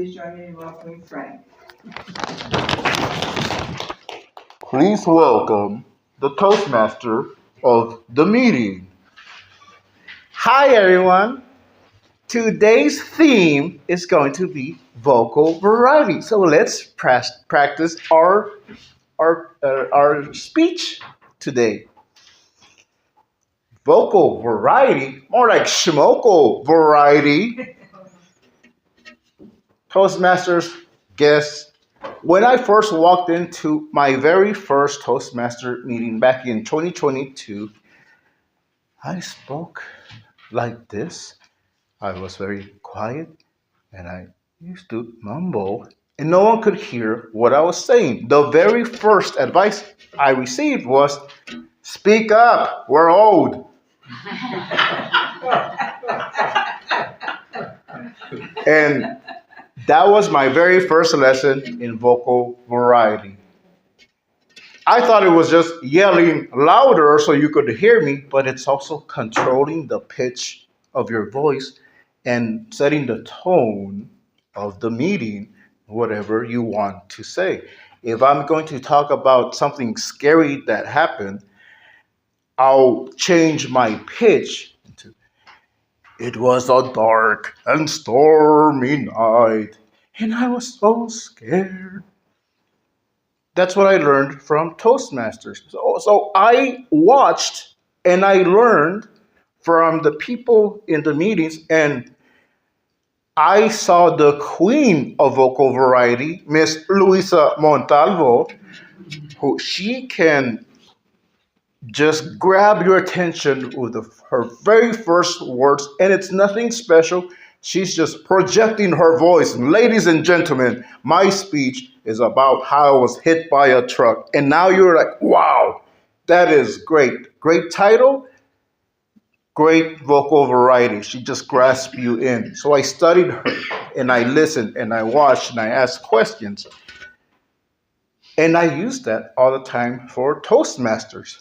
please join me in welcoming Frank. Please welcome the Toastmaster of the meeting. Hi, everyone. Today's theme is going to be vocal variety. So let's practice our speech today. Vocal variety, more like Shmocal variety. Toastmasters, guests. When I first walked into my very first Toastmaster meeting back in 2022, I spoke like this. I was very quiet and I used to mumble, and no one could hear what I was saying. The very first advice I received was speak up, we're old. And that was my very first lesson in vocal variety. I thought it was just yelling louder so you could hear me, but it's also controlling the pitch of your voice and setting the tone of the meeting, whatever you want to say. If I'm going to talk about something scary that happened, I'll change my pitch to it was a dark and stormy night, and I was so scared. That's what I learned from Toastmasters. So I watched and I learned from the people in the meetings, and I saw the queen of vocal variety, Miss Luisa Montalvo, who she can just grab your attention with her very first words, and it's nothing special. She's just projecting her voice. Ladies and gentlemen, my speech is about how I was hit by a truck. And now you're like, wow, that is great. Great title, great vocal variety. She just grasped you in. So I studied her and I listened and I watched and I asked questions. And I used that all the time for Toastmasters.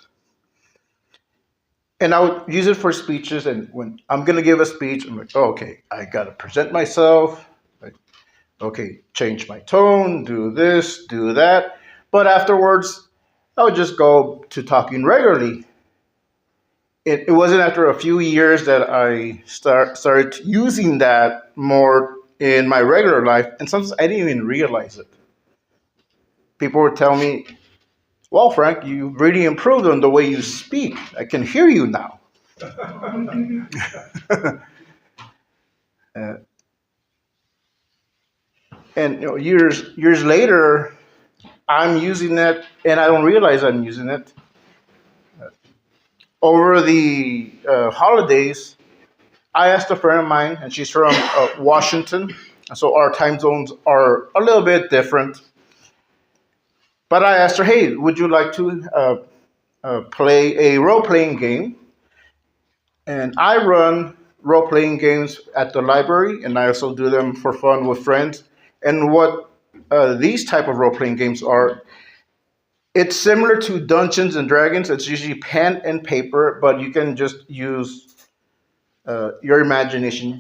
And I would use it for speeches. And when I'm going to give a speech, I'm like, oh, okay, I got to present myself. Like, okay, change my tone, do this, do that. But afterwards, I would just go to talking regularly. It wasn't after a few years that I started using that more in my regular life. And sometimes I didn't even realize it. People would tell me, well, Frank, you really improved on the way you speak. I can hear you now. Uh, and years later, I'm using it, and I don't realize I'm using it. Over the holidays, I asked a friend of mine, and she's from Washington, so our time zones are a little bit different. But I asked her, "Hey, would you like to play a role-playing game?" And I run role-playing games at the library, and I also do them for fun with friends. And what these type of role-playing games are, it's similar to Dungeons and Dragons. It's usually pen and paper, but you can just use your imagination.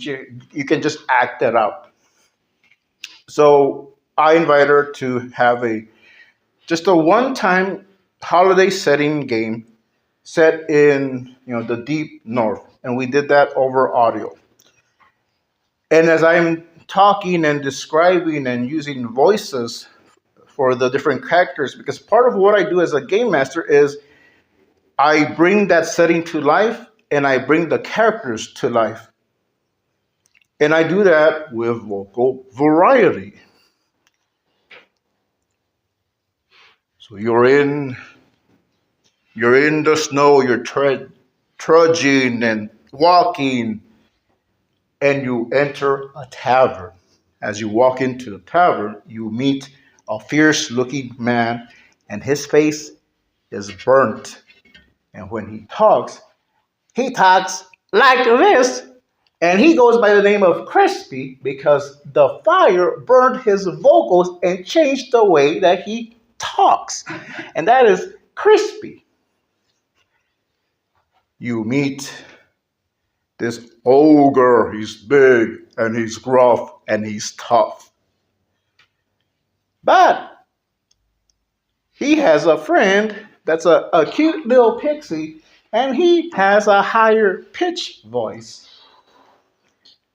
You can just act that out. So I invite her to have a just a one-time holiday setting game set in the deep north, and we did that over audio. And as I'm talking and describing and using voices for the different characters, because part of what I do as a game master is I bring that setting to life and I bring the characters to life. And I do that with vocal variety. So you're in the snow, you're trudging and walking, and you enter a tavern. As you walk into the tavern, you meet a fierce looking man, and his face is burnt. And when he talks like this. And he goes by the name of Crispy because the fire burned his vocals and changed the way that he talks. And that is Crispy. You meet this ogre. He's big and he's gruff and he's tough. But he has a friend that's a cute little pixie, and he has a higher pitch voice.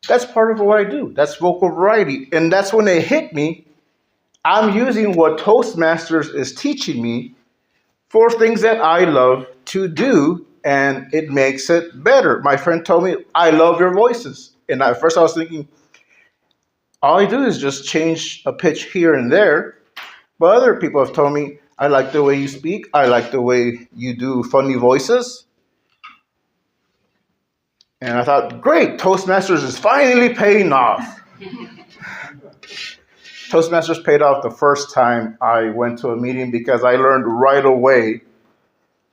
That's part of what I do. That's vocal variety. And that's when it hit me. I'm using what Toastmasters is teaching me for things that I love to do, and it makes it better. My friend told me, I love your voices. And at first I was thinking, all I do is just change a pitch here and there. But other people have told me, I like the way you speak. I like the way you do funny voices. And I thought, great, Toastmasters is finally paying off. Toastmasters paid off the first time I went to a meeting because I learned right away,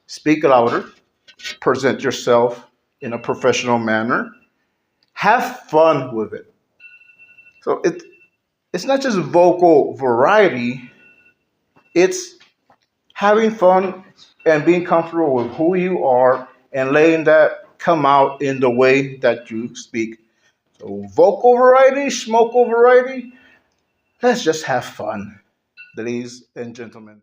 speak louder, present yourself in a professional manner, have fun with it. So it's not just vocal variety, it's having fun and being comfortable with who you are and letting that come out in the way that you speak. So vocal variety, schmocal variety, let's just have fun, ladies and gentlemen.